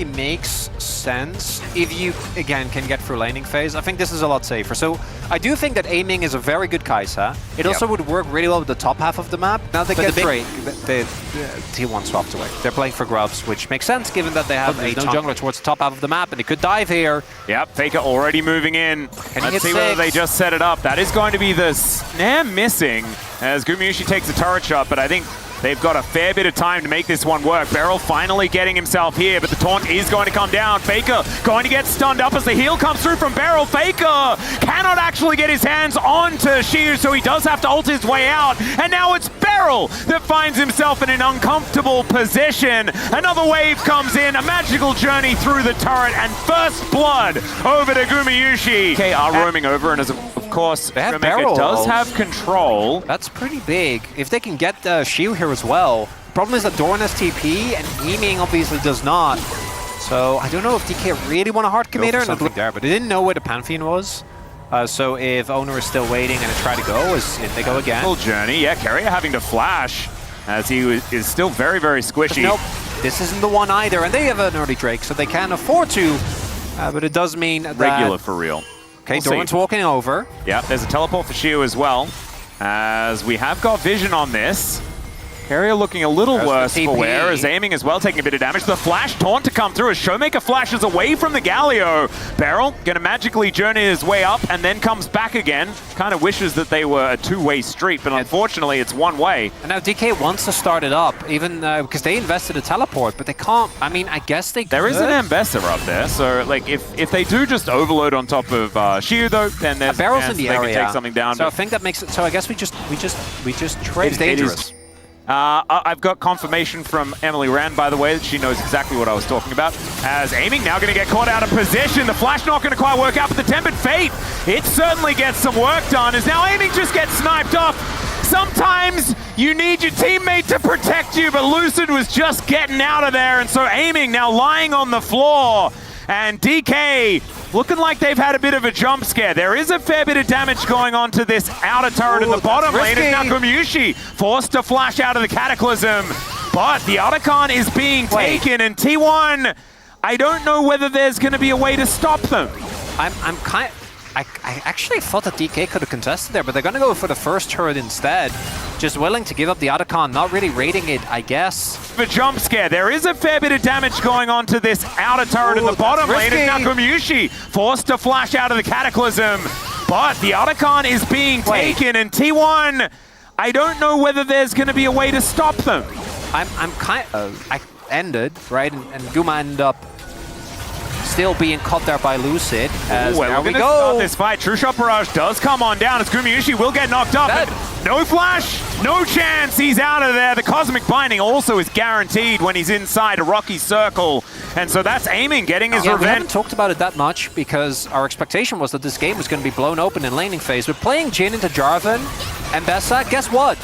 It makes sense if you, again, can get through laning phase. I think this is a lot safer. So I do think that aiming is a very good Kai'Sa. It also would work really well with the top half of the map. Now they get Drake. The T1 swapped away. They're playing for grubs, which makes sense given that they have no jungler towards the top half of the map, and they could dive here. Yep, Faker already moving in. Let's see whether they just set it up. That is going to be the snare missing as Gumayusi takes a turret shot, but I think they've got a fair bit of time to make this one work. Beryl finally getting himself here, but the taunt is going to come down. Faker going to get stunned up as the heal comes through from Beryl. Faker cannot actually get his hands onto Shiu, so he does have to ult his way out. And now it's Beryl that finds himself in an uncomfortable position. Another wave comes in, a magical journey through the turret, and first blood over to Gumayusi. Okay, are roaming over, and as of course, Beryl does have control. That's pretty big. If they can get Shiu here as well. Problem is that Dorn has TP, and Eaming obviously does not. So I don't know if DK really want a hard committer and there, but they didn't know where the Pantheon was. So if Owner is still waiting and they try to go, they go again. Full journey, yeah. Carrier having to flash as he is still very, very squishy. Nope, this isn't the one either, and they have an early Drake, so they can afford to. But it does mean that regular for real. Okay, Doran's walking over. Yeah, there's a teleport for Shiu as well, as we have got vision on this. Carrier looking a little worse for wear, as aiming as well, taking a bit of damage. The flash taunt to come through as Showmaker flashes away from the Galio. Beryl gonna magically journey his way up and then comes back again. Kind of wishes that they were a two-way street, but unfortunately it's one way. And now DK wants to start it up, even because they invested a teleport, but they can't. I mean, I guess they could. There is an Ambassador up there, so like if they do just overload on top of Shiu though, then there's Beryl's in the area. They can take something down. So I think that makes it. So I guess we just trade. It's dangerous. I've got confirmation from Emily Rand, by the way, that she knows exactly what I was talking about. As aiming now going to get caught out of position. The flash not going to quite work out, but the Tempered Fate, it certainly gets some work done. As now aiming just gets sniped off. Sometimes you need your teammate to protect you, but Lucid was just getting out of there. And so aiming now lying on the floor. And DK looking like they've had a bit of a jump scare. There is a fair bit of damage going on to this outer turret in the bottom lane. And now Gumayusi forced to flash out of the Cataclysm. But the Otacon is being taken, and T1, I don't know whether there's going to be a way to stop them. I actually thought that DK could have contested there, but they're going to go for the first turret instead. Just willing to give up the Otacon, not really rating it, I guess. The jump scare. There is a fair bit of damage going on to this outer turret in the bottom lane. And now Gumayusi forced to flash out of the Cataclysm. But the Otacon is being taken, and T1, I don't know whether there's going to be a way to stop them. I ended, right? And Guma ended up still being caught there by Lucid. As there we go. Start this fight. True Shot Barrage does come on down as Gumayusi will get knocked up. No flash, no chance. He's out of there. The Cosmic Binding also is guaranteed when he's inside a rocky circle. And so that's aiming, getting his revenge. We haven't talked about it that much because our expectation was that this game was going to be blown open in laning phase. But playing Jhin into Jarvan and Bessa, guess what?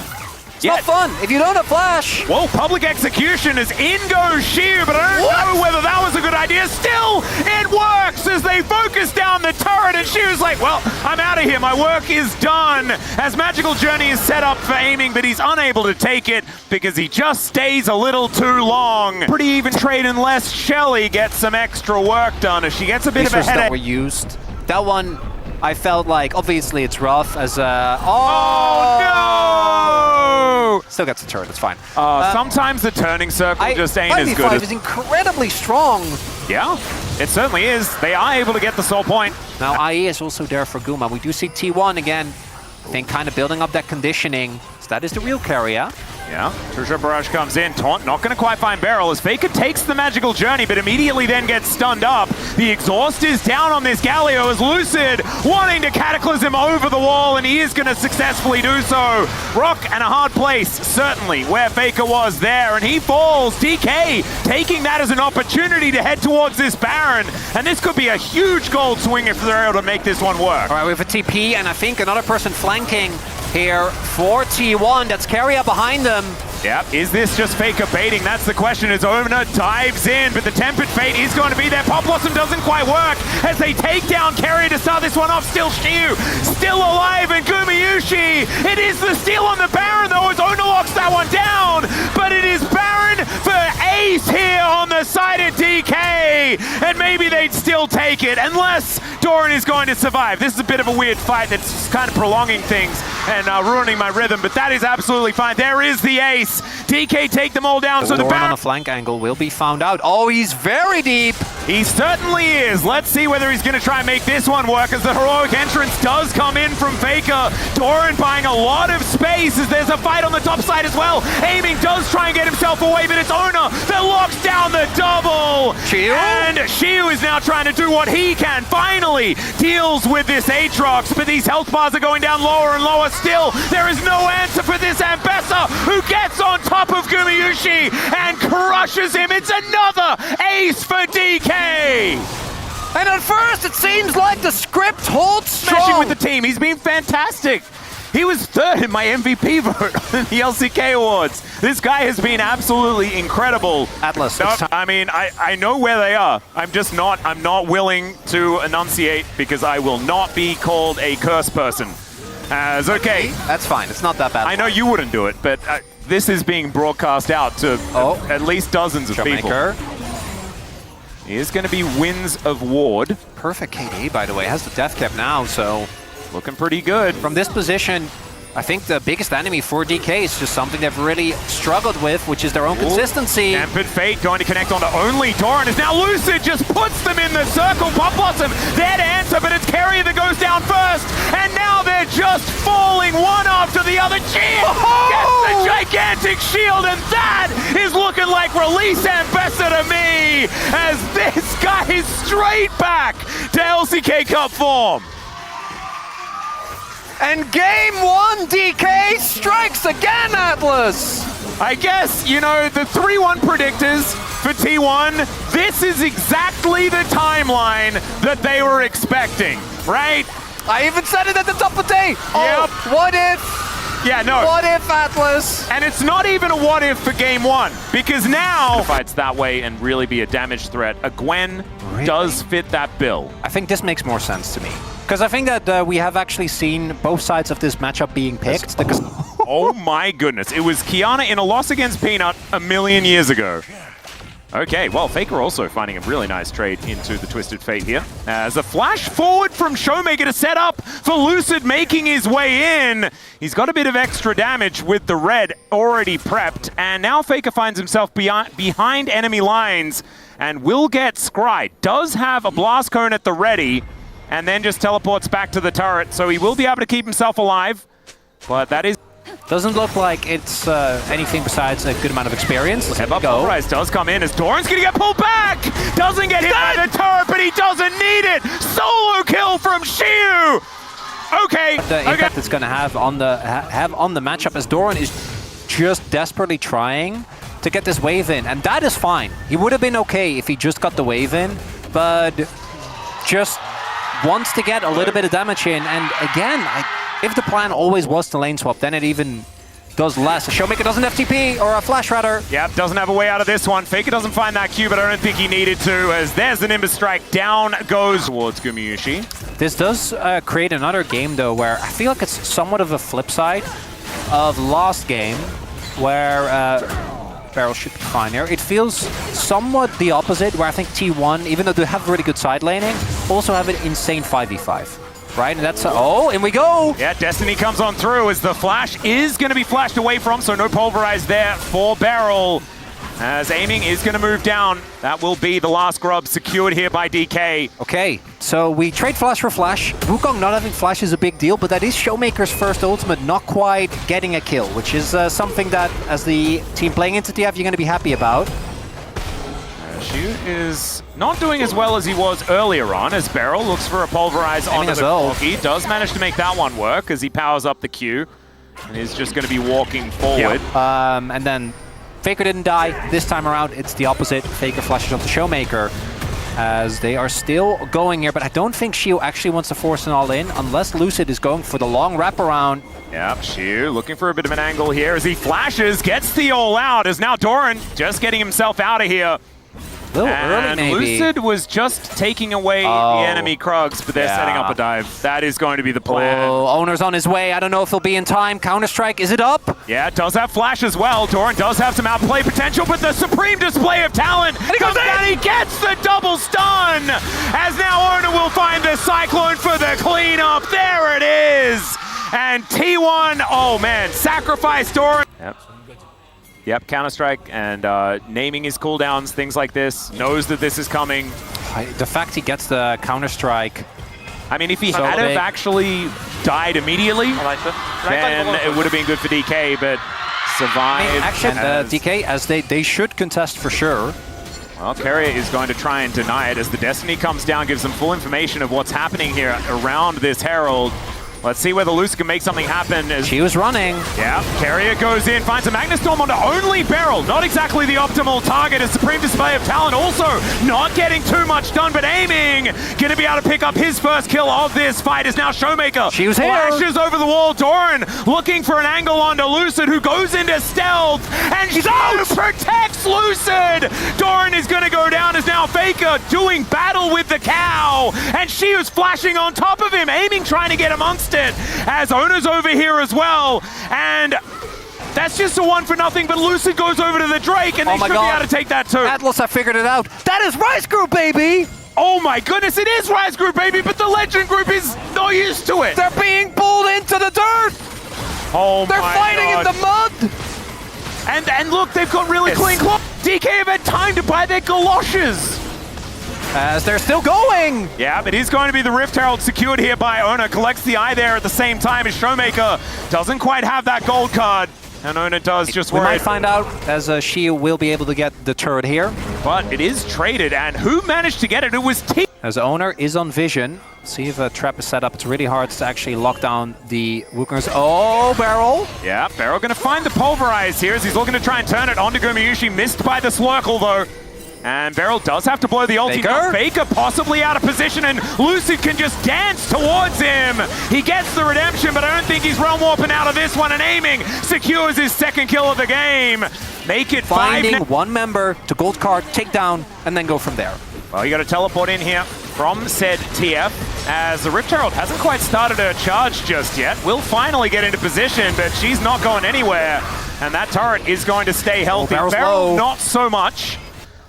It's not fun if you don't have flash. Whoa, public execution as in goes Shiu, but I don't know whether that was a good idea. Still, it works as they focus down the turret, and Shiu's like, well, I'm out of here. My work is done. As Magical Journey is set up for aiming, but he's unable to take it because he just stays a little too long. Pretty even trade unless Shelly gets some extra work done as she gets a bit of a headache. That were used. That one, I felt like, obviously it's rough as oh no! Still gets the turret, it's fine. Sometimes the turning circle just ain't as good. 5v5 is incredibly strong. Yeah, it certainly is. They are able to get the soul point. Now IE is also there for Guma. We do see T1 again, I think kind of building up that conditioning. So that is the real carrier. Yeah, True Shot Barrage comes in. Taunt not going to quite find Beryl as Faker takes the magical journey, but immediately then gets stunned up. The exhaust is down on this Galio as Lucid wanting to Cataclysm over the wall, and he is going to successfully do so. Rock and a hard place, certainly, where Faker was there, and he falls. DK taking that as an opportunity to head towards this Baron, and this could be a huge gold swing if they're able to make this one work. All right, we have a TP, and I think another person flanking here for T1. That's Carrier behind them. Yep, is this just Faker baiting? That's the question as Owner dives in, but the Tempered Fate is going to be there. Pop Blossom doesn't quite work as they take down Kerry to start this one off. Still Shiu, still alive, and Gumayushi. It is the steal on the Baron though as Owner locks that one down, but it is Baron for Ace here on the side of DK, and maybe they'd still take it unless Doran is going to survive. This is a bit of a weird fight that's kind of prolonging things and ruining my rhythm, but that is absolutely fine. There is the ace. DK take them all down, so the Baron on a flank angle will be found out. Oh, he's very deep. He certainly is. Let's see whether he's going to try and make this one work as the heroic entrance does come in from Faker. Doran buying a lot of space as there's a fight on the top side as well. Aiming does try and get himself away, but it's Owner that locks down the double. Shiu? And Shiu is now trying to do what he can. Finally deals with this Aatrox, but these health bars are going down lower and lower still. There is no answer for this Ambessa, who gets on top of Gumayushi and crushes him. It's another ace for DK. And at first, it seems like the script holds strong. Smashing with the team. He's been fantastic. He was third in my MVP vote in the LCK Awards. This guy has been absolutely incredible. Atlas. No, I mean, I know where they are. I'm not willing to enunciate because I will not be called a curse person. As okay. That's fine. It's not that bad. I know you wouldn't do it, but this is being broadcast out to at least dozens of people. Is going to be Winds of Ward. Perfect KD, by the way. Has the death cap now, so looking pretty good. From this position, I think the biggest enemy for DK is just something they've really struggled with, which is their own consistency. Tempered Fate going to connect onto only Doran is now Lucid, just puts them in the circle. Pop Blossom there to answer, but it's Kerry that goes down first, and now they're just falling one after the other. Gets the gigantic shield, and that is looking like release Ambessa to me, as this guy is straight back to LCK Cup form. And game one, DK strikes again, Atlas! I guess, you know, the 3-1 predictors for T1, this is exactly the timeline that they were expecting, right? I even said it at the top of the day! Yep. Oh, what if? Yeah, no. What if, Atlas? And it's not even a what if for game one, because now fights that way and really be a damage threat. A Gwen does fit that bill. I think this makes more sense to me. Because I think that we have actually seen both sides of this matchup being picked. Oh my goodness. It was Kiana in a loss against Peanut a million years ago. Okay, well, Faker also finding a really nice trade into the Twisted Fate here. As a flash forward from Showmaker to set up for Lucid making his way in. He's got a bit of extra damage with the red already prepped. And now Faker finds himself behind enemy lines and will get Scry. Does have a blast cone at the ready, and then just teleports back to the turret, so he will be able to keep himself alive. But that is... Doesn't look like it's anything besides a good amount of experience. Step up, Pulverize does come in as Doran's gonna get pulled back! Doesn't get hit by the turret, but he doesn't need it! Solo kill from Shiu! Okay, the impact it's gonna have on the matchup, as Doran is just desperately trying to get this wave in, and that is fine. He would have been okay if he just got the wave in, but just wants to get a little bit of damage in, and again, if the plan always was to lane swap, then it even does less. Showmaker doesn't have TP, or a flash rather. Yep, doesn't have a way out of this one. Faker doesn't find that Q, but I don't think he needed to, as there's the Nimbus Strike. Down goes towards Gumayushi. This does create another game, though, where I feel like it's somewhat of a flip side of last game, where Barrel should be fine here. It feels somewhat the opposite, where I think T1, even though they have really good side laning, also have an insane 5v5. Right, and that's oh, and we go! Yeah, Destiny comes on through as the flash is going to be flashed away from, so no Pulverize there for Barrel. As aiming is going to move down. That will be the last grub secured here by DK. Okay, so we trade flash for flash. Wukong not having flash is a big deal, but that is Showmaker's first ultimate, not quite getting a kill, which is something that, as the team playing into TF, you're going to be happy about. Shiu is not doing as well as he was earlier on, as Barrel looks for a Pulverize onto the Corki. Does manage to make that one work as he powers up the Q and is just going to be walking forward. Yep. And then Faker didn't die. This time around, it's the opposite. Faker flashes onto Showmaker. as they are still going here, but I don't think Shio actually wants to force an all-in unless Lucid is going for the long wraparound. Yep, Shio looking for a bit of an angle here as he flashes, gets the all-out, as now Doran just getting himself out of here. A little early, maybe. Lucid was just taking away the enemy Krugs, but they're setting up a dive. That is going to be the plan. Oh, Owner's on his way. I don't know if he'll be in time. Counter-Strike, is it up? Yeah, it does have flash as well. Doran does have some outplay potential, but the supreme display of talent comes down. He gets the double stun, as now Owner will find the Cyclone for the cleanup. There it is. And T1, oh man, sacrifice Doran. Yep, Counter-Strike and naming his cooldowns, things like this, knows that this is coming. The fact he gets the Counter-Strike. I mean, if he had have actually died immediately, then it would have been good for DK, but survived. Actually, DK, as they should contest for sure. Well, Carrier is going to try and deny it as the Destiny comes down, gives them full information of what's happening here around this Herald. Let's see whether Luce can make something happen. She was running. Yeah, Carrier goes in, finds a Magnustorm onto only Beryl. Not exactly the optimal target. A supreme display of talent. Also not getting too much done, but aiming. Going to be able to pick up his first kill of this fight is now Showmaker. She was here. Flashes over the wall. Doran looking for an angle onto Lucid, who goes into stealth. And Zeus protects Lucid. Doran is going to go down as now Faker doing battle with the cow. And she was flashing on top of him, aiming, trying to get amongst it, as Owner's over here as well, and that's just a 1-for-0, but Lucid goes over to the Drake, and they should be able to take that too. Atlas, I figured it out. That is Rise Group, baby! Oh my goodness, it is Rise Group, baby, but the Legend Group is no used to it. They're being pulled into the dirt! Oh They're fighting in the mud! And look, they've got really clean clothes. DK have had time to buy their galoshes. As they're still going! Yeah, but he's going to be the Rift Herald secured here by Ona. Collects the eye there at the same time as Showmaker doesn't quite have that gold card. And Ona does just worry. We might find out as Shio will be able to get the turret here. But it is traded, and who managed to get it? It was T. As Owner is on vision. See if a trap is set up. It's really hard to actually lock down the Wukongers. Oh, Beryl! Yeah, Beryl going to find the Pulverize here as he's looking to try and turn it onto Gumayusi. Missed by the Slurkle though. And Beryl does have to blow the ulti. Faker possibly out of position, and Lucid can just dance towards him. He gets the redemption, but I don't think he's realm warping out of this one, and aiming secures his second kill of the game. Make it finding one member to gold card, take down, and then go from there. Well, you got to teleport in here from said TF, as the Rift Herald hasn't quite started her charge just yet. Will finally get into position, but she's not going anywhere. And that turret is going to stay healthy. Oh, Beryl, not so much.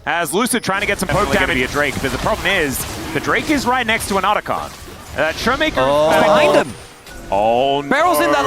As Lucid trying to get some poke damage. Be a Drake, but the problem is the Drake is right next to an Otacon. Showmaker behind him. Oh no. Beryl's in that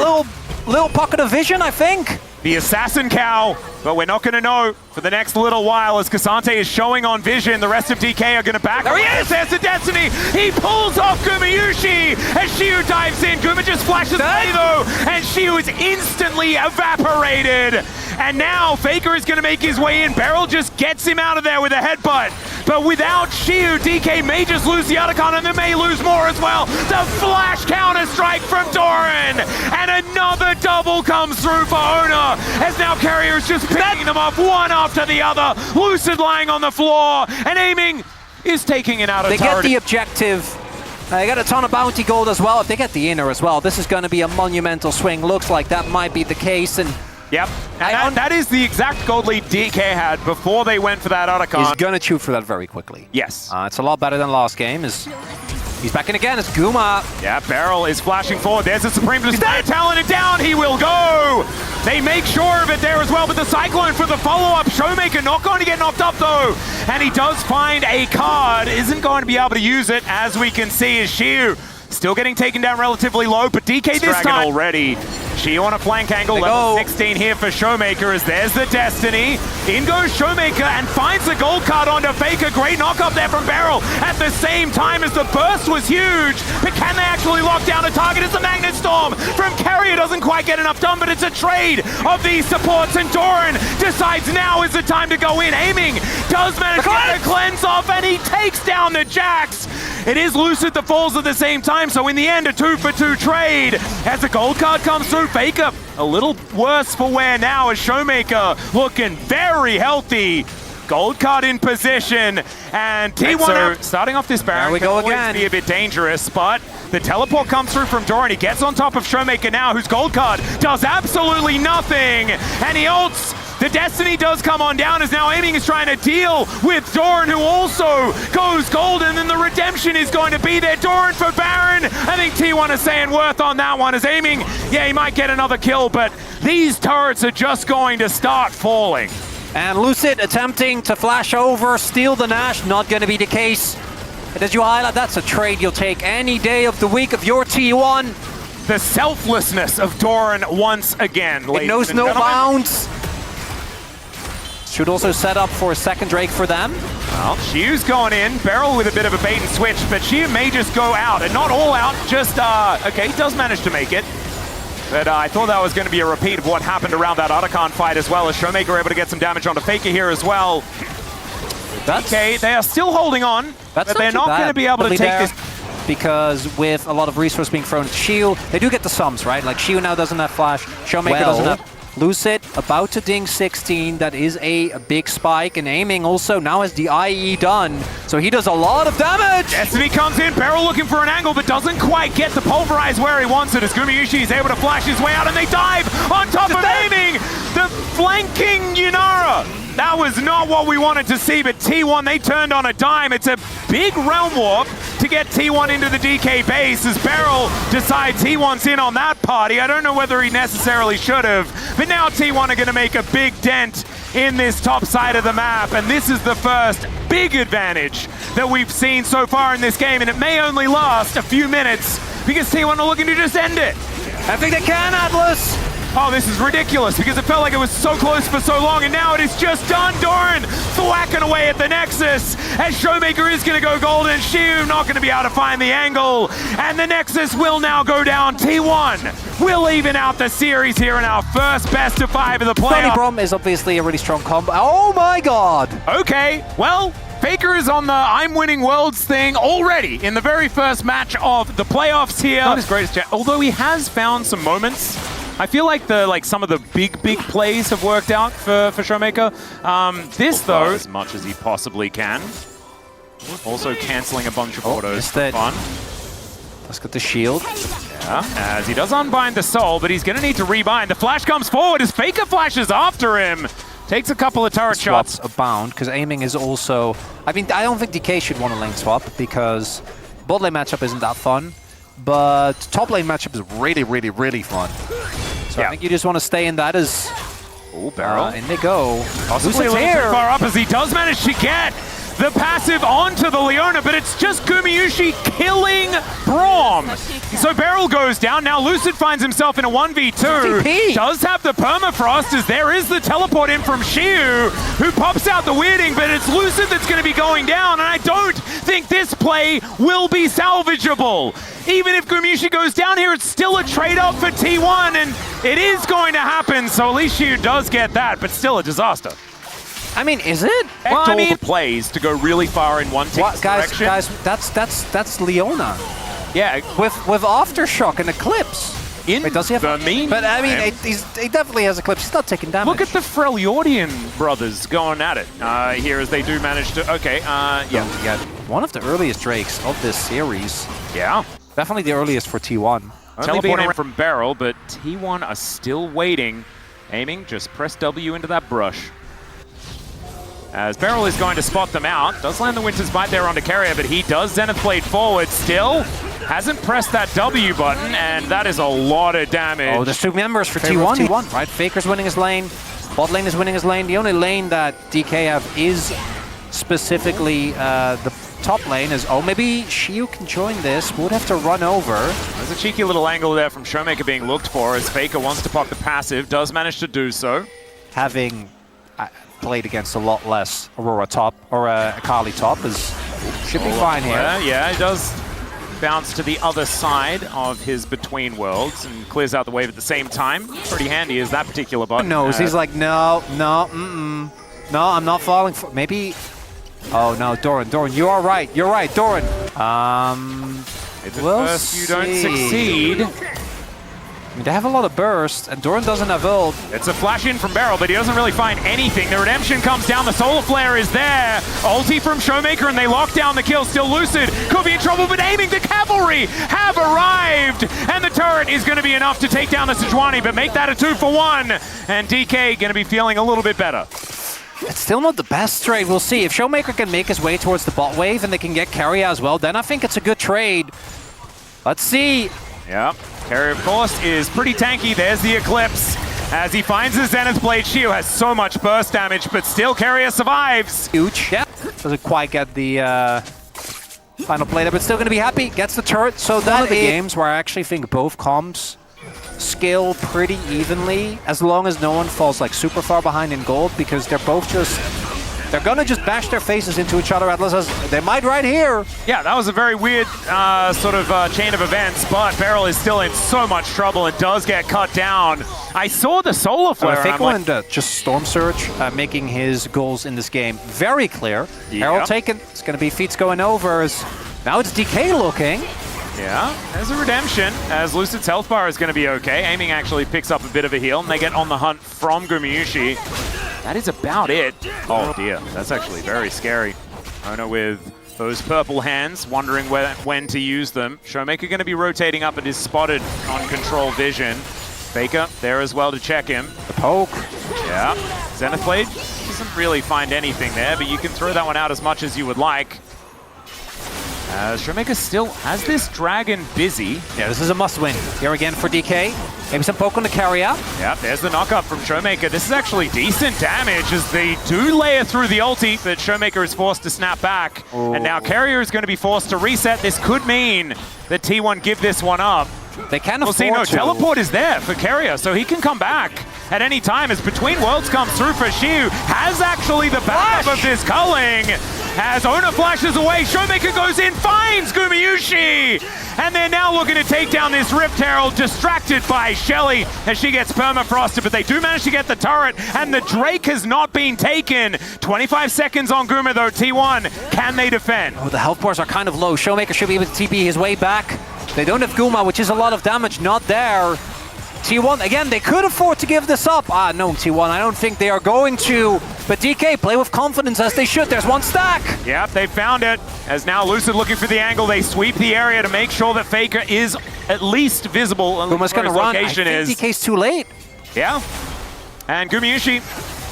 little pocket of vision, I think. The Assassin Cow, but we're not going to know for the next little while as Cassante is showing on vision. The rest of DK are going to back. There he is! There's the Destiny! He pulls off Gumayusi as Shio dives in. Guma just flashes away though, and Shio is instantly evaporated. And now Faker is going to make his way in. Beryl just gets him out of there with a headbutt. But without Shio, DK may just lose the Otacon, and they may lose more as well. The flash counter-strike from Doran! And another double comes through for Ona, as now Carrier is just picking them off one after the other. Lucid lying on the floor, and aiming is taking it out of turret. They get the objective. They got a ton of bounty gold as well. If they get the inner as well, this is going to be a monumental swing. Looks like that might be the case. And yep, and that is the exact gold lead DK had before they went for that Otacon. He's going to chew for that very quickly. Yes. It's a lot better than last game. He's back in again. It's Guma. Yeah, Beryl is flashing forward. There's a Supreme Display talent, and down he will go. They make sure of it there as well, but the Cyclone for the follow-up. Showmaker not going to get knocked up though. And he does find a card. Isn't going to be able to use it, as we can see is Shio. Still getting taken down relatively low, but DK this time already. Shio on a flank angle, level 16 here for Showmaker, as there's the Destiny. In goes Showmaker and finds the gold card onto Faker. Great knock up there from Beryl at the same time as the burst was huge. But can they actually lock down a target? It's a Magnustorm from Carrier. Doesn't quite get enough done, but it's a trade of these supports, and Doran decides now is the time to go in. Aiming does manage to get a cleanse off, and he takes down the Jax. It is Lucid that falls at the same time, so in the end, a 2-for-2 trade. As the gold card comes through, Faker a little worse for wear now as Showmaker looking very healthy. Gold card in position, and T1 starting off this Baron we can go always again. be a bit dangerous, but the teleport comes through from Doran. He gets on top of Showmaker now, whose gold card does absolutely nothing, and he ults. The Destiny does come on down as now Aiming is trying to deal with Doran, who also goes gold, and then the redemption is going to be there. Doran for Baron. I think T1 is saying worth on that one as Aiming, yeah, he might get another kill, but these turrets are just going to start falling. And Lucid attempting to flash over, steal the Nash, not going to be the case. And as you highlight, that's a trade you'll take any day of the week of your T1. The selflessness of Doran once again. It knows no bounds. Should also set up for a second Drake for them. Well, Xiu's going in, Beryl with a bit of a bait and switch, but Xiu may just go out, and not all out, just, okay, he does manage to make it. But I thought that was going to be a repeat of what happened around that Otacon fight as well, as Showmaker able to get some damage onto Faker here as well. Okay, they are still holding on, but they're not going to be able to take this. Because with a lot of resource being thrown at Xiu, they do get the sums, right? Like Xiu now doesn't have flash, Showmaker doesn't have. Lucid about to ding 16, that is a big spike, and Aiming also now has the IE done, so he does a lot of damage! Destiny comes in, Beryl looking for an angle, but doesn't quite get the pulverize where he wants it, as Gumayushi is able to flash his way out, and they dive on top of Aiming! The flanking Yunara! That was not what we wanted to see, but T1, they turned on a dime. It's a big realm warp to get T1 into the DK base as Beryl decides he wants in on that party. I don't know whether he necessarily should have, but now T1 are going to make a big dent in this top side of the map, and this is the first big advantage that we've seen so far in this game, and it may only last a few minutes because T1 are looking to just end it. I think they can, Atlas! Oh, this is ridiculous because it felt like it was so close for so long, and now it is just done. Doran thwacking away at the Nexus as Showmaker is going to go golden. Xiu not going to be able to find the angle, and the Nexus will now go down. T1 will even out the series here in our first best of 5 of the playoffs. Brom is obviously a really strong combo. Oh my god! Okay, well, Faker is on the I'm winning worlds thing already in the very first match of the playoffs here. Not his greatest chat, although he has found some moments. I feel like some of the big plays have worked out for Showmaker. This though, as much as he possibly can. Also cancelling a bunch of autos for fun. Let's get the shield. Yeah, as he does unbind the soul, but he's going to need to rebind. The flash comes forward as Faker flashes after him. Takes a couple of turret shots. Abound, because Aiming is also... I mean, I don't think DK should want a lane swap, because bot lane matchup isn't that fun, but top lane matchup is really fun. So yeah. I think you just want to stay in that as... Oh, Beryl. In they go. Possibly a little too far up as he does manage to get the passive onto the Leona, but it's just Gumayushi killing Braum. So Beryl goes down. Now Lucid finds himself in a 1v2. TP. Does have the permafrost as there is the teleport in from Xiu, who pops out the weirding, but it's Lucid that's going to be going down, and I don't think this play will be salvageable. Even if Gumayushi goes down here, it's still a trade-off for T1, and it is going to happen, so at least Xiu does get that, but still a disaster. I mean, is it? Well, all the plays to go really far in one team's direction. Guys, that's Leona. Yeah, with Aftershock and Eclipse. Wait, does he have? But I mean, he definitely has Eclipse. He's not taking damage. Look at the Freljordian brothers going at it here as they do manage to. Okay, yeah. One of the earliest Drakes of this series. Yeah, definitely the earliest for T1. Teleporting from Beryl, but T1 are still waiting. Aiming, just press W into that brush. As Beryl is going to spot them out. Does land the Winter's Bite there onto Carrier, but he does Zenith Blade forward still. Hasn't pressed that W button, and that is a lot of damage. Oh, there's 2 members for T1, right? Faker's winning his lane. Bot lane is winning his lane. The only lane that DK have is specifically the top lane is, oh, maybe Xiu can join this. Would have to run over. There's a cheeky little angle there from Showmaker being looked for as Faker wants to pop the passive, does manage to do so. Having played against a lot less Aurora top or Akali top should be fine here. Yeah, he does bounce to the other side of his between worlds and clears out the wave at the same time. Pretty handy is that particular button. Knows he's like, no, I'm not falling for. Maybe. Oh no, Doran, you are right. You're right, Doran. If at first you don't succeed. I mean, they have a lot of burst, and Doran doesn't have ult. It's a flash in from Beryl, but he doesn't really find anything. The redemption comes down, the solar flare is there. Ulti from Showmaker, and they lock down the kill. Still Lucid, could be in trouble, but aiming. The cavalry have arrived, and the turret is going to be enough to take down the Sejuani, but make that a 2-for-1. And DK going to be feeling a little bit better. It's still not the best trade. We'll see. If Showmaker can make his way towards the bot wave, and they can get Carrier as well, then I think it's a good trade. Let's see. Yeah, Carrier, of course, is pretty tanky. There's the Eclipse. As he finds the Zenith Blade, Shio has so much burst damage, but still Carrier survives. Huge. Yeah, doesn't quite get the final play there, but still going to be happy. Gets the turret. So that is the games where I actually think both comps skill pretty evenly, as long as no one falls like super far behind in gold, because they're both just... They're gonna just bash their faces into each other. Atlas says they might right here. Yeah, that was a very weird sort of chain of events, but Beryl is still in so much trouble and does get cut down. I saw the solar flare. I think just Storm Surge making his goals in this game very clear. Yep. Herald taken. It's gonna be feats going over. Now it's DK looking. Yeah, there's a redemption, as Lucid's health bar is going to be okay. Aiming actually picks up a bit of a heal, and they get on the hunt from Gumayusi. That is about it. Oh dear, that's actually very scary. Ona with those purple hands, wondering when to use them. Showmaker going to be rotating up and is spotted on control vision. Faker there as well to check him. The poke. Yeah, Zenith Blade doesn't really find anything there, but you can throw that one out as much as you would like. Showmaker still has this dragon busy. Yeah, this is a must-win. Here again for DK. Maybe some poke on the carrier. Yeah, there's the knock-up from Showmaker. This is actually decent damage as they do layer through the ulti, but Showmaker is forced to snap back. Ooh. And now Carrier is going to be forced to reset. This could mean that T1 give this one up. They can afford to. Teleport is there for Carrier, so he can come back at any time as Between Worlds comes through for Shiu. Has actually the backup of this culling. As Ona flashes away, Showmaker goes in, finds Gumayusi! And they're now looking to take down this Rift Herald, distracted by Shelly as she gets permafrosted, but they do manage to get the turret, and the Drake has not been taken. 25 seconds on Guma though, T1. Can they defend? Oh, the health bars are kind of low. Showmaker should be able to TP his way back. They don't have Guma, which is a lot of damage, not there. T1, again, they could afford to give this up. No, T1, I don't think they are going to. But DK, play with confidence as they should. There's one stack. Yep, they found it. As now Lucid looking for the angle, they sweep the area to make sure that Faker is at least visible. Guma's going to run. I think DK's too late. Yeah. And Gumayusi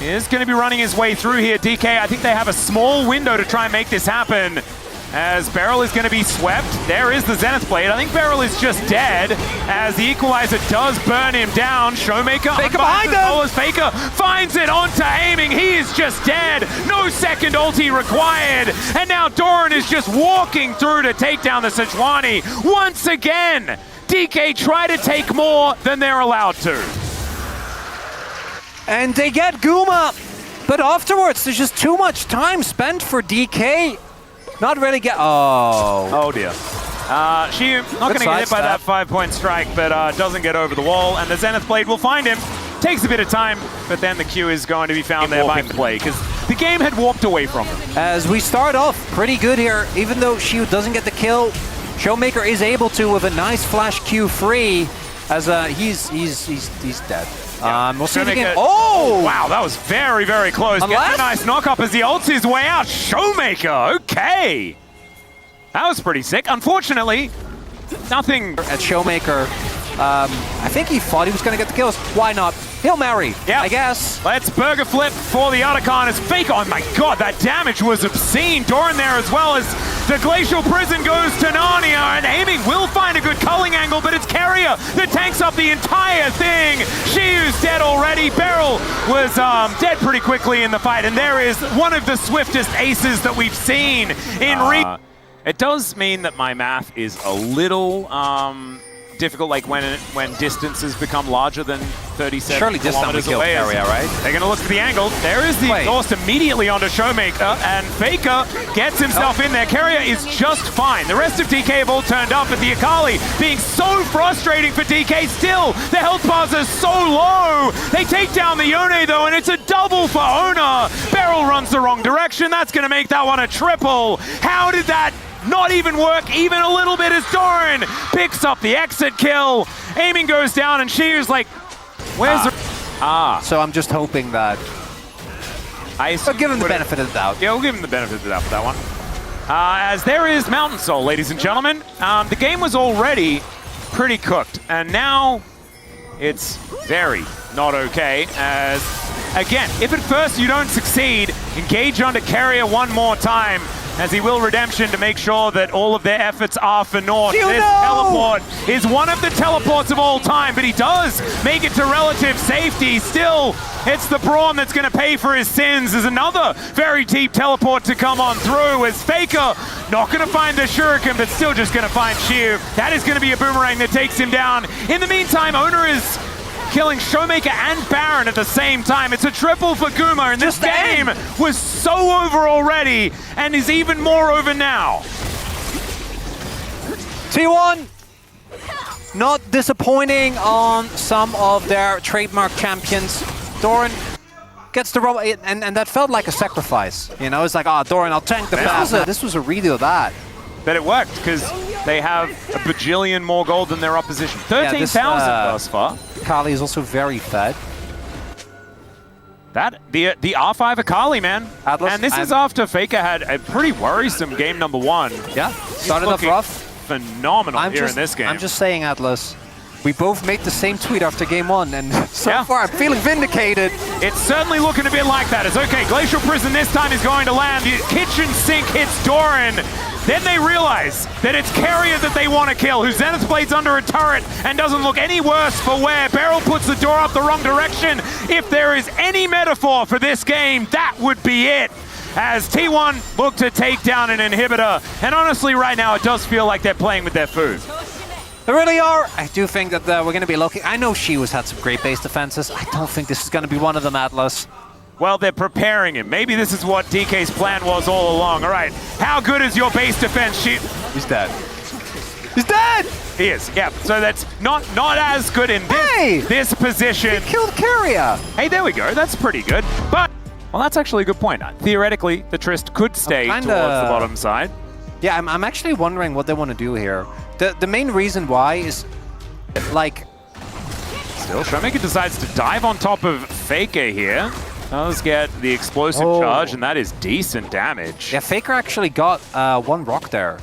is going to be running his way through here. DK, I think they have a small window to try and make this happen. As Beryl is going to be swept. There is the Zenith Blade. I think Beryl is just dead as the Equalizer does burn him down. Showmaker behind him! As Faker finds it onto aiming. He is just dead. No second ulti required. And now Doran is just walking through to take down the Sejuani. Once again, DK try to take more than they're allowed to. And they get Guma. But afterwards, there's just too much time spent for DK. Not really get. Oh dear. She not going to get hit by that 5-point strike, but doesn't get over the wall, and the Zenith Blade will find him. Takes a bit of time, but then the Q is going to be found there by play, because the game had warped away from him. As we start off pretty good here, even though Shiu doesn't get the kill, Showmaker is able to with a nice flash Q free, as he's dead. We'll see the game. Oh! Wow, that was very, very close. Gets a nice knock-up as he ults his way out. Showmaker, okay. That was pretty sick. Unfortunately, nothing. At Showmaker, I think he thought he was going to get the kills. Why not? Hail Mary, I guess. Let's burger flip for the Otacon as Fake. Oh my god, that damage was obscene. Doran there as well as the Glacial Prison goes to Narnia, and aiming will find a good culling angle, but it's Carrier that tanks up the entire thing. Shiu's dead already. Beryl was dead pretty quickly in the fight, and there is one of the swiftest aces that we've seen in It does mean that my math is a little difficult, like when distances become larger than 37 kilometers away. Carrier, right? They're going to look for the angle. There is the exhaust immediately onto Showmaker, and Faker gets himself in there. Carrier is just fine. The rest of DK have all turned up, but the Akali being so frustrating for DK still. The health bars are so low. They take down the Yone though, and it's a double for Ona. Beryl runs the wrong direction. That's going to make that one a triple. How did that not even work even a little bit as Doran picks up the exit kill. Aiming goes down and Shiu's like, where's the... So I'm just hoping that... I'll give him the benefit of the doubt. Yeah, we'll give him the benefit of the doubt for that one. As there is Mountain Soul, ladies and gentlemen. The game was already pretty cooked, and now it's very not okay. As, again, if at first you don't succeed, engage onto Carrier one more time, as he will redemption to make sure that all of their efforts are for naught. This teleport is one of the teleports of all time, but he does make it to relative safety. Still, it's the Brawn that's going to pay for his sins. There's another very deep teleport to come on through, as Faker not going to find the Shuriken, but still just going to find Shiu. That is going to be a boomerang that takes him down. In the meantime, Owner is killing Showmaker and Baron at the same time. It's a triple for Guma, and this game was so over already, and is even more over now. T1, not disappointing on some of their trademark champions. Doran gets the rubber, and that felt like a sacrifice. You know, it's like, Doran, I'll tank the pass. This was a redo of that. But it worked, because they have a bajillion more gold than their opposition. 13,000 thus far. Kali is also very fed. The R5 Akali, man. Atlas, and this is after Faker had a pretty worrisome game number one. Yeah, started off rough. Phenomenal in this game. I'm just saying, Atlas, we both made the same tweet after game one, and so far I'm feeling vindicated. It's certainly looking a bit like that. It's okay, Glacial Prison this time is going to land. The kitchen sink hits Doran. Then they realize that it's Carrier that they want to kill, who Zenith Blade's under a turret and doesn't look any worse for wear. Beryl puts the door up the wrong direction. If there is any metaphor for this game, that would be it. As T1 look to take down an inhibitor. And honestly, right now, it does feel like they're playing with their food. They really are. I do think that we're going to be looking. I know Shiu's had some great base defenses. I don't think this is going to be one of them, Atlas. Well, they're preparing him. Maybe this is what DK's plan was all along. All right, how good is your base defense, Shiu? He's dead. He's dead! He is, yeah. So that's not as good in this position. He killed Carrier. Hey, there we go. That's pretty good. But, well, that's actually a good point. Theoretically, the Trist could stay towards the bottom side. Yeah, I'm actually wondering what they want to do here. The main reason why is, like... Still, Showmaker decides to dive on top of Faker here. Does get the explosive charge, and that is decent damage. Yeah, Faker actually got one rock there.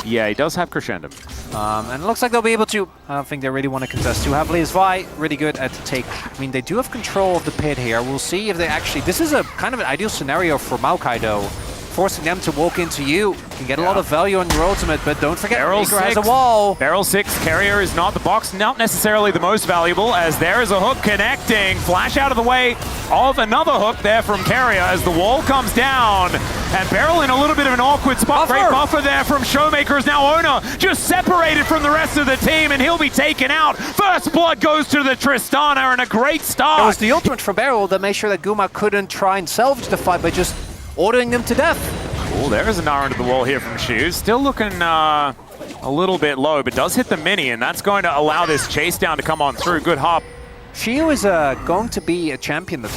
Yeah, he does have Crescendo. And it looks like they'll be able to... I don't think they really want to contest too heavily. Vi really good at take... I mean, they do have control of the pit here. We'll see if they actually... This is a kind of an ideal scenario for Maokai, though. Forcing them to walk into you. You can get a lot of value on your ultimate, but don't forget, Faker has a wall. Barrel 6, Carrier is not the box, not necessarily the most valuable, as there is a hook connecting. Flash out of the way of another hook there from Carrier as the wall comes down. And Barrel in a little bit of an awkward spot. Great buffer there from Showmaker, as now Owner just separated from the rest of the team, and he'll be taken out. First blood goes to the Tristana, and a great start. It was the ultimate for Barrel that made sure that Guma couldn't try and salvage the fight by just ordering them to death. Cool, there is an R into the wall here from Shiu. Still looking a little bit low, but does hit the mini, and that's going to allow this chase down to come on through. Good hop. Shiu is going to be a champion that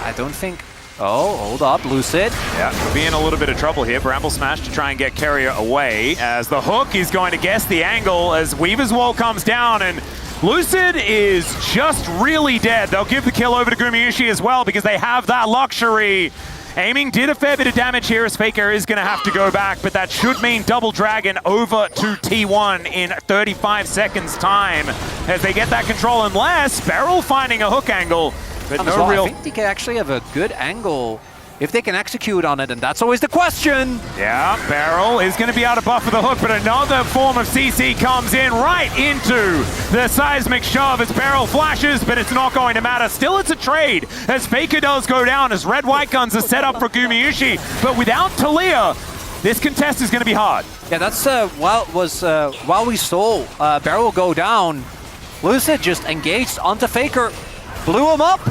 I don't think... Oh, hold up, Lucid. Yeah, could be in a little bit of trouble here. Bramble Smash to try and get Carrier away, as the hook is going to guess the angle as Weaver's wall comes down, and Lucid is just really dead. They'll give the kill over to Gumayushi as well because they have that luxury. Aiming did a fair bit of damage here as Faker is going to have to go back, but that should mean Double Dragon over to T1 in 35 seconds time as they get that control, unless Beryl finding a hook angle, but no real... I think they can actually have a good angle if they can execute on it, and that's always the question. Yeah, Beryl is going to be able to buffer the hook, but another form of CC comes in right into the seismic shove as Beryl flashes, but it's not going to matter. Still, it's a trade as Faker does go down, as red-white guns are set up for Gumayushi, but without Talia, this contest is going to be hard. Yeah, that's while we saw Beryl go down, Lucid just engaged onto Faker, blew him up.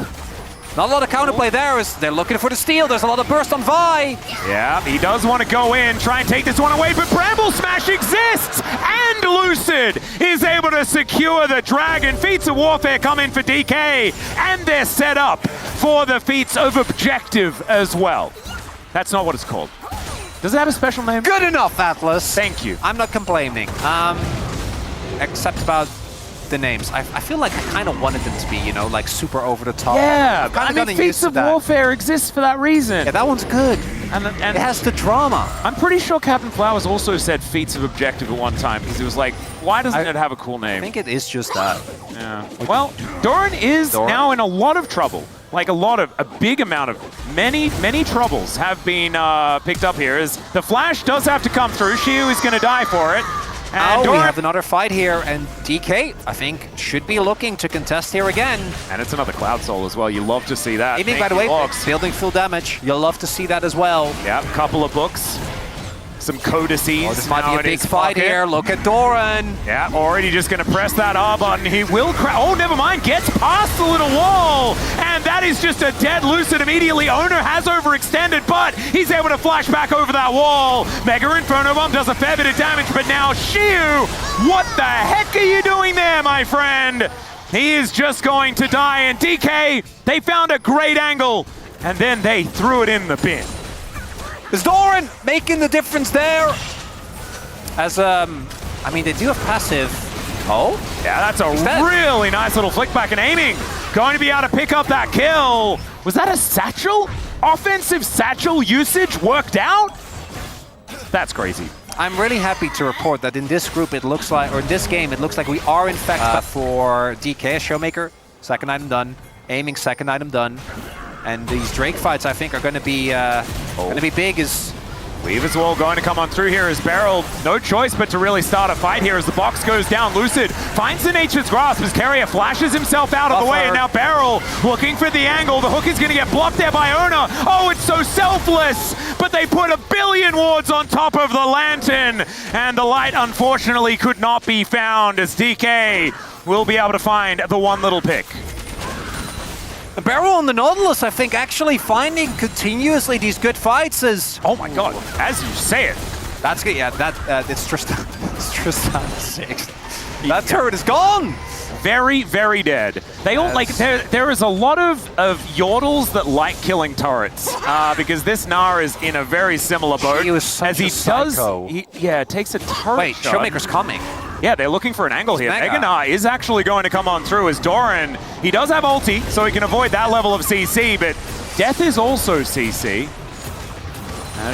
Not a lot of counterplay there as they're looking for the steal. There's a lot of burst on Vi. Yeah, he does want to go in, try and take this one away, but Bramble Smash exists! And Lucid is able to secure the Dragon. Feats of Warfare come in for DK, and they're set up for the Feats of Objective as well. That's not what it's called. Does it have a special name? Good enough, Atlas. Thank you. I'm not complaining. Except about the names. I feel like I kind of wanted them to be, you know, like super over the top. Yeah, I mean, Feats of Warfare exists for that reason. Yeah, that one's good. And it has the drama. I'm pretty sure Captain Flowers also said Feats of Objective at one time, because he was like, why doesn't it have a cool name? I think it is just that. Yeah. Well, Doran is now in a lot of trouble. Like a big amount of, many troubles have been picked up here, as the flash does have to come through. Xiu is going to die for it. And we have another fight here, and DK, I think, should be looking to contest here again. And it's another Cloud Soul as well. You love to see that. Aiming, by the way, building full damage. You'll love to see that as well. Yeah, a couple of books. Some codices. Oh, this might be a big fight here. Look at Doran. Yeah, already just going to press that R button. He will oh, never mind. Gets past the little wall. And that is just a dead Lucid immediately. Owner has overextended, but he's able to flash back over that wall. Mega Inferno Bomb does a fair bit of damage, but now Xiu, what the heck are you doing there, my friend? He is just going to die. And DK, they found a great angle, and then they threw it in the bin. Is Doran making the difference there? As, I mean, they do have passive. Oh? Yeah, that's a really nice little flick back and aiming. Going to be able to pick up that kill. Was that a satchel? Offensive satchel usage worked out? That's crazy. I'm really happy to report that in this group, it looks like, or in this game, it looks like we are in fact for DK, Showmaker. Second item done. Aiming, second item done. And these Drake fights, I think, are going to be big. As Weaver's Wall going to come on through here as Beryl, no choice but to really start a fight here as the box goes down. Lucid finds the Nature's Grasp as Carrier flashes himself out of the way, and now Beryl looking for the angle. The hook is going to get blocked there by Ona. Oh, it's so selfless, but they put a billion wards on top of the lantern, and the light unfortunately could not be found as DK will be able to find the one little pick. Beryl on the Nautilus, I think, actually finding continuously these good fights is... Oh my god, as you say it. That's good, yeah, it's Tristan 6. That turret is gone! Very, very dead. They all, like, there is a lot of yordles that like killing turrets, because this Gnar is in a very similar boat. He was such a psycho. Yeah, it takes a turret. Wait, shot. Showmaker's coming. Yeah, they're looking for an angle here. Mega Gnar is actually going to come on through as Doran. He does have ulti, so he can avoid that level of CC, but Death is also CC.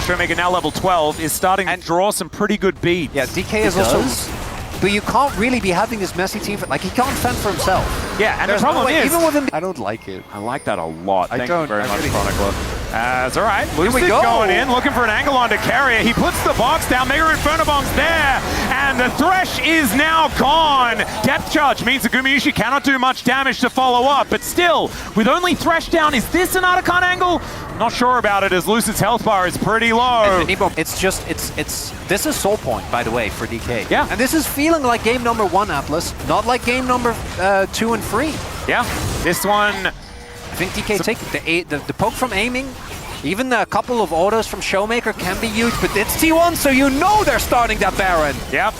Showmaker now level 12 is starting to draw some pretty good beats. Yeah, DK is also... But you can't really be having this messy team. Like, he can't fend for himself. Yeah, and the problem is... Even with him... I don't like it. I like that a lot. Thank you very much, really Chronicler. It's all right. Lucid going in, looking for an angle onto Carrier. He puts the box down. Mega Inferno Bomb's there. And the Thresh is now gone. Depth charge means the Gumayushi cannot do much damage to follow up. But still, with only Thresh down, is this an Otacon angle? Not sure about it, as Lucid's health bar is pretty low. It's just, this is soul point, by the way, for DK. Yeah. And this is feeling like game number 1, Atlas, not like game number 2 and 3. Yeah, this one... I think DK take the poke from aiming, even a couple of autos from Showmaker can be huge, but it's T1, so you know they're starting that Baron. Yep.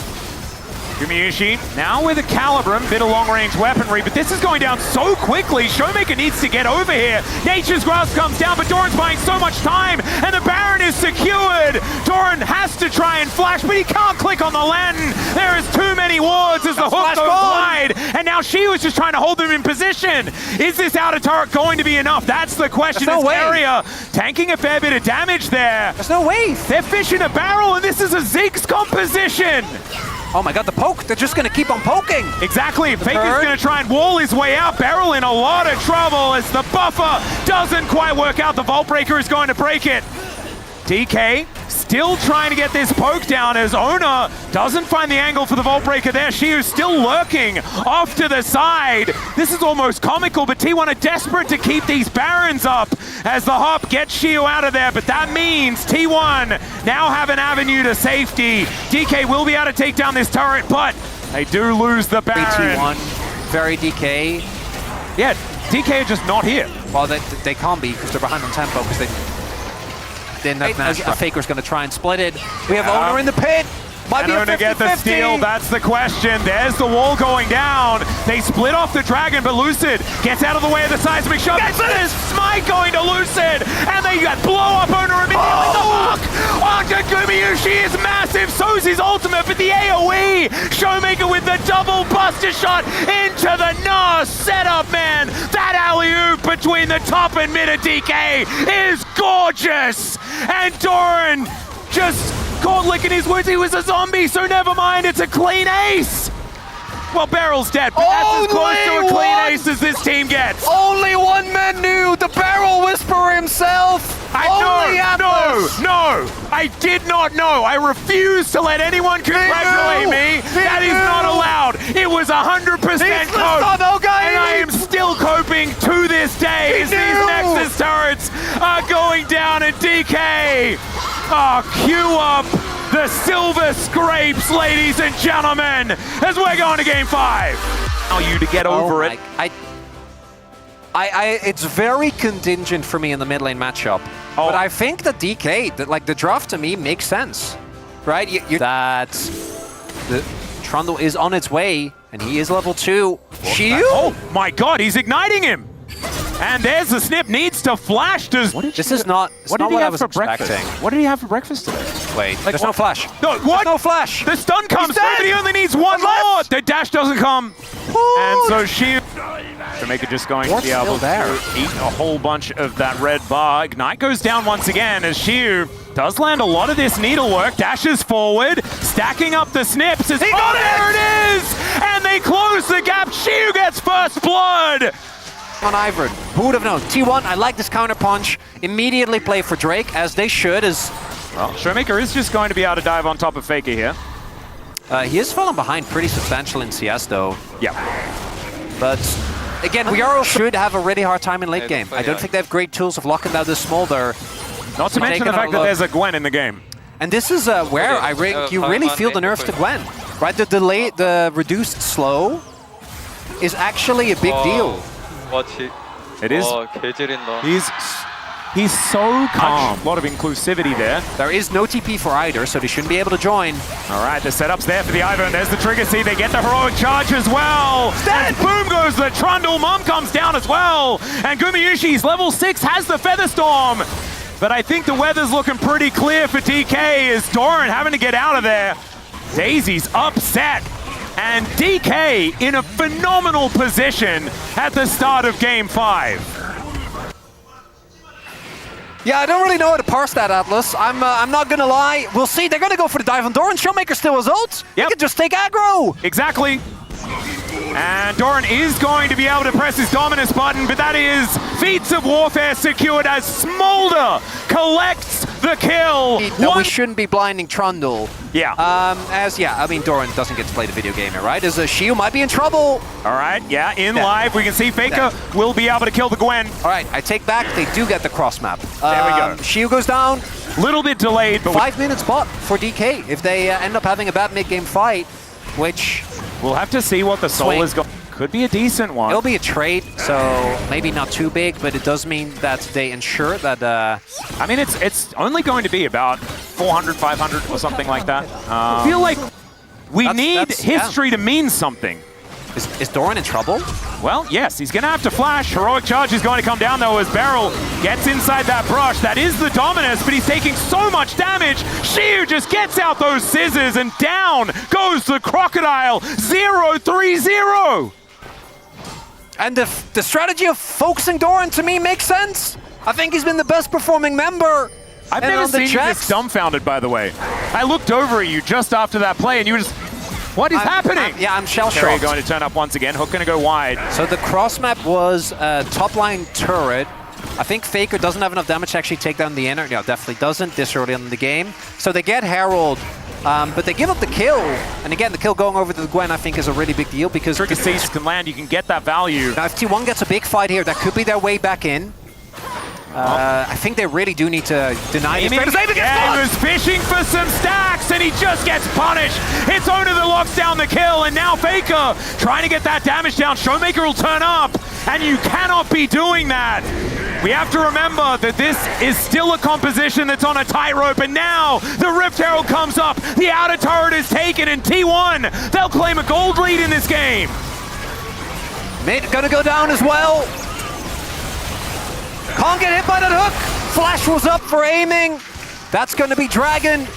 Gumayushi now with a Calibrum, bit of long-range weaponry, but this is going down so quickly. Showmaker needs to get over here. Nature's Grasp comes down, but Doran's buying so much time, and the Baron is secured. Doran has to try and flash, but he can't click on the lantern. There is too many wards as the hook goes wide, and now she was just trying to hold them in position. Is this outer turret going to be enough? That's the question. There's no way. Area tanking a fair bit of damage there. There's no way. They're fishing a barrel, and this is a Ziggs composition. Oh my god, the poke! They're just going to keep on poking! Exactly, Faker's going to try and wall his way out. Beryl in a lot of trouble as the buffer doesn't quite work out. The Vault Breaker is going to break it. DK still trying to get this poke down as Ona doesn't find the angle for the Vault Breaker there. Xiu's still lurking off to the side. This is almost comical, but T1 are desperate to keep these Barons up as the hop gets Xiu out of there, but that means T1 now have an avenue to safety. DK will be able to take down this turret, but they do lose the Baron. T1, very DK. Yeah, DK are just not here. Well, they can't be because they're behind on tempo because they didn't have Faker's going to try and split it. We have Owner in the pit. Might be a 50-50. Get the steal, that's the question. There's the wall going down. They split off the dragon, but Lucid gets out of the way of the seismic shot. There's Smite going to Lucid, and they blow up owner immediately. The hook onto Gumayushi is massive. So's his ultimate, but the AoE. Showmaker with the double buster shot into the Nas setup, man. That alley-oop between the top and mid of DK is gorgeous. And Doran just caught licking his words. He was a zombie, so never mind. It's a clean ace. Well, Barrel's dead, but that's as close to a clean ace as this team gets. Only one man knew, the Barrel Whisperer himself. No, I did not know. I refuse to let anyone congratulate me. That is not allowed. It was 100% cope, and I am still coping to this day as these Nexus turrets are going down, and DK, cue up the silver scrapes, ladies and gentlemen, as we're going to game 5. You to get over it. It's very contingent for me in the mid lane matchup. But I think that DK, the draft to me makes sense, right? That the Trundle is on its way, and he is level 2. Shield? Oh my God, he's igniting him. And there's the snip, needs to flash. This is not what I was expecting. What did he have for breakfast today? Wait, there's no flash. No, what? There's no flash. The stun comes through, but he only needs one more. The dash doesn't come. And so Showmaker just going to be able to eat a whole bunch of that red bar. Ignite goes down once again as Shiu does land a lot of this needlework. Dashes forward, stacking up the snips. There it is! And they close the gap. Shiu gets first blood. On Ivern. Who would have known? T1, I like this counter punch. Immediately play for Drake, as they should. Well, Showmaker is just going to be able to dive on top of Faker here. He is falling behind pretty substantial in CS, though. Yeah. But, again, we should have a really hard time in late game. I don't think they have great tools of locking down the smolder. Not to mention the fact that there's a Gwen in the game. And this is where you really feel the nerfs to Gwen. Right? The reduced slow is actually a big deal. It is. He's so calm. A lot of inclusivity there. There is no TP for either, so they shouldn't be able to join. All right, the setup's there for the Ivern. There's the trigger seed. They get the heroic charge as well. And boom goes the Trundle. Mom comes down as well. And Gumayushi's level 6 has the Featherstorm. But I think the weather's looking pretty clear for DK as Doran having to get out of there. Daisy's upset. And DK in a phenomenal position at the start of game 5. Yeah, I don't really know how to parse that, Atlas. I'm not gonna lie. We'll see. They're gonna go for the dive on Doran. Showmaker still has ult. He can just take aggro. Exactly. And Doran is going to be able to press his dominance button, but that is Feats of Warfare secured as Smolder collects the kill. No, we shouldn't be blinding Trundle. Yeah. I mean, Doran doesn't get to play the video game here, right? As a Shield might be in trouble. All right, yeah, live, we can see Faker will be able to kill the Gwen. All right, I take back, they do get the cross map. There we go. Shield goes down. Little bit delayed, but 5 minutes bot for DK if they end up having a bad mid-game fight, which... We'll have to see what the soul is going. Could be a decent one. It'll be a trade, so maybe not too big, but it does mean that they ensure that... I mean, it's only going to be about 400, 500 or something like that. I feel like we need history to mean something. Is Doran in trouble? Well, yes, he's going to have to flash. Heroic Charge is going to come down, though, as Beryl gets inside that brush. That is the Dominus, but he's taking so much damage. Shiu just gets out those scissors, and down goes the Crocodile. 0-3-0. And the strategy of focusing Doran, to me, makes sense. I think he's been the best performing member. I've never seen you this dumbfounded, by the way. I looked over at you just after that play, and you were just... What is happening? I'm shell-shocked. Carrier going to turn up once again. Hook going to go wide. So the cross map was a top-line turret. I think Faker doesn't have enough damage to actually take down the inner. No, definitely doesn't this early in the game. So they get Herald, but they give up the kill. And again, the kill going over to the Gwen, I think, is a really big deal because... Trigger Siege can land. You can get that value. Now, if T1 gets a big fight here, that could be their way back in. I think they really do need to deny him. He was fishing for some stacks, and he just gets punished. It's Owner that locks down the kill, and now Faker trying to get that damage down. Showmaker will turn up, and you cannot be doing that. We have to remember that this is still a composition that's on a tightrope, and now the Rift Herald comes up, the outer turret is taken, and T1, they'll claim a gold lead in this game. Mid gonna go down as well. Can't get hit by that hook. Flash was up for aiming. That's gonna be Dragon.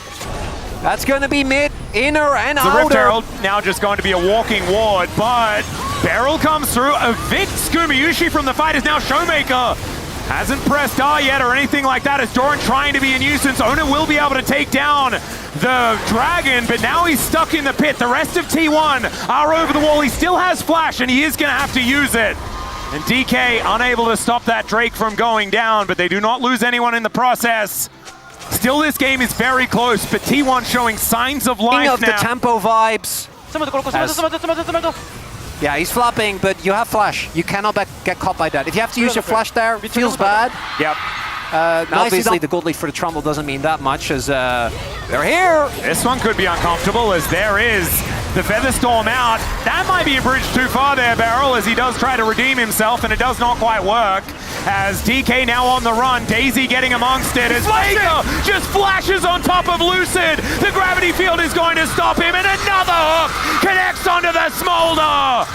That's gonna be mid, inner, and outer. The Rift Herald now just going to be a walking ward, but Beryl comes through, evicts Gumayushi from the fight, is now Showmaker. Hasn't pressed R yet or anything like that, as Doran trying to be a nuisance. Ona will be able to take down the Dragon, but now he's stuck in the pit. The rest of T1 are over the wall. He still has Flash, and he is going to have to use it. And DK unable to stop that Drake from going down, but they do not lose anyone in the process. Still, this game is very close, but T1 showing signs of life of now. the tempo vibes. Yeah, he's flopping, but you have Flash. You cannot get caught by that. If you have to use your Flash there, it feels bad. Yep. Obviously, the gold lead for the Trumbull doesn't mean that much, as they're here. This one could be uncomfortable, as there is the Featherstorm out. That might be a bridge too far there, Beryl, as he does try to redeem himself, and it does not quite work. As DK now on the run, Daisy getting amongst it, as Vega just flashes on top of Lucid. The gravity field is going to stop him, and another hook connects onto the Smolder.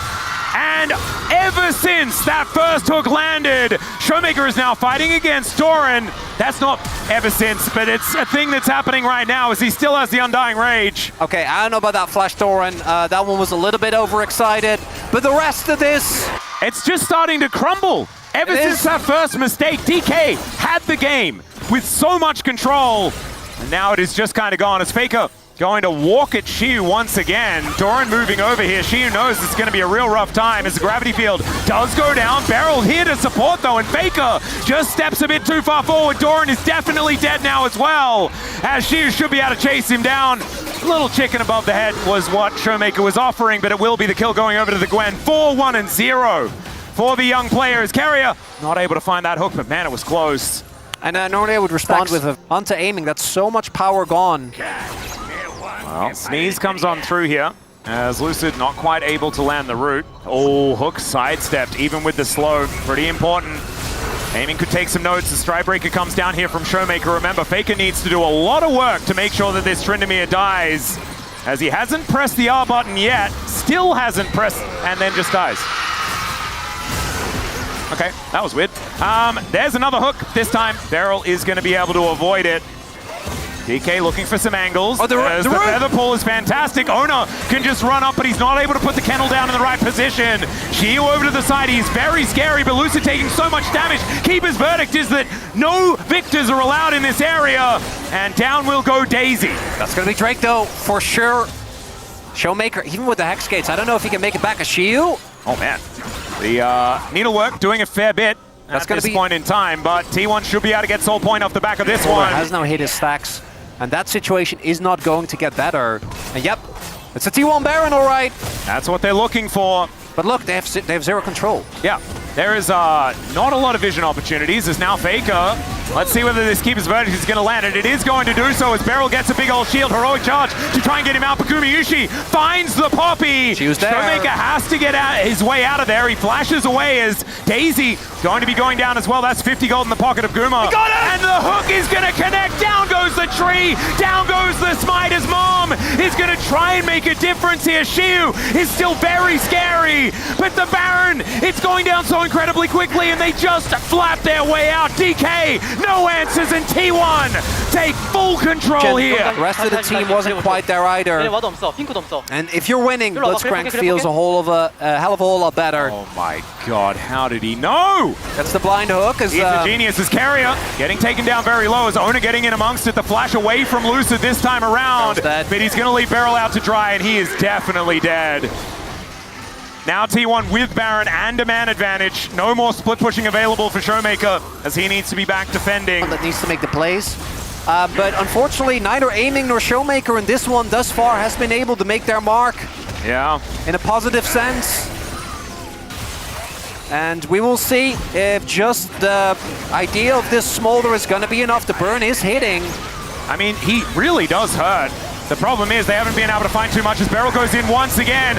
And ever since that first hook landed, Showmaker is now fighting against Doran. That's not ever since, but it's a thing that's happening right now, as he still has the Undying Rage. Okay, I don't know about that Flash Doran. That one was a little bit overexcited, but the rest of this... It's just starting to crumble. Ever since that first mistake, DK had the game with so much control, and now it is just kind of gone, as Faker going to walk at Shiu once again. Doran moving over here. Shiu knows it's going to be a real rough time as the gravity field does go down. Beryl here to support though, and Faker just steps a bit too far forward. Doran is definitely dead now as well, as Shiu should be able to chase him down. Little chicken above the head was what Showmaker was offering, but it will be the kill going over to the Gwen. 4-1-0 for the young players. Carrier not able to find that hook, but man, it was close. And normally I would respond with a onto aiming. That's so much power gone. Well, Sneeze comes on through here, as Lucid not quite able to land the root. Oh, hook sidestepped, even with the slow. Pretty important. Aiming could take some notes. The Strybreaker comes down here from Showmaker. Remember, Faker needs to do a lot of work to make sure that this Tryndamere dies, as he hasn't pressed the R button yet, still hasn't pressed, and then just dies. Okay, that was weird. There's another hook. This time, Beryl is going to be able to avoid it. DK looking for some angles. Oh, the feather pull is fantastic. Ona can just run up, but he's not able to put the kennel down in the right position. Shiu over to the side. He's very scary, but Lucid taking so much damage. Keeper's verdict is that no victors are allowed in this area, and down will go Daisy. That's going to be Drake, though, for sure. Showmaker, even with the Hex Gates, I don't know if he can make it back. A Shiu? Oh, man. The needlework doing a fair bit at this point in time, but T1 should be able to get Soul Point off the back of this one. Has now hit his stacks. And that situation is not going to get better. And yep, it's a T1 Baron, all right. That's what they're looking for. But look, they have zero control. Yeah, there is not a lot of vision opportunities. There's now Faker. Let's see whether this Keeper's Verdict is going to land, and it is going to do so as Beryl gets a big old shield. Heroic charge to try and get him out, but Gumayushi finds the Poppy. She was there. Showmaker has to get his way out of there. He flashes away as Daisy going to be going down as well. That's 50 gold in the pocket of Guma. He got it! And the hook is going to connect. Down goes the tree. Down goes the Smite as Mom is going to try and make a difference here. Shiu is still very scary, but the Baron, it's going down so incredibly quickly, and they just flap their way out. DK, no answers, and T1 take full control here. The rest of the team wasn't quite there either. And if you're winning, Blitzcrank feels a hell of a whole lot better. Oh my god, how did he know? That's the blind hook. He's a genius as Carrier getting taken down very low, as Ona getting in amongst it. The flash away from Lucid this time around, but he's going to leave Beryl out to dry, and he is definitely dead. Now T1 with Baron and a man advantage. No more split pushing available for Showmaker, as he needs to be back defending. That needs to make the plays. But unfortunately, neither Aiming nor Showmaker in this one thus far has been able to make their mark. Yeah. In a positive sense. And we will see if just the idea of this Smolder is going to be enough to burn his hitting. I mean, he really does hurt. The problem is they haven't been able to find too much as Beryl goes in once again.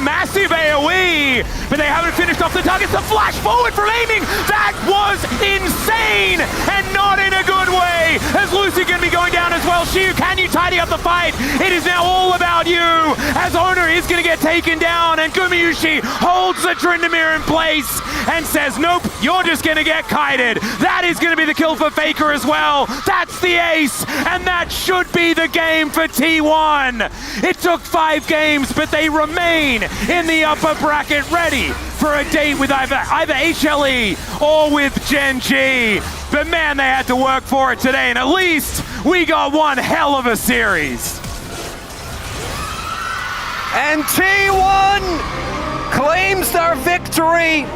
Massive AoE, but they haven't finished off the targets. The flash forward from aiming, that was insane, and not in a good way, as Lucy going to be going down as well. Shiu, can you tidy up the fight? It is now all about you, as Owner is going to get taken down, and Gumayusi holds the Tryndamere in place and says, nope, you're just going to get kited. That is going to be the kill for Faker as well. That's the ace, and that should be the game for T1. It took 5 games, but they remain in the upper bracket, ready for a date with either HLE or with Gen.G. But man, they had to work for it today, and at least we got one hell of a series. And T1 claims their victory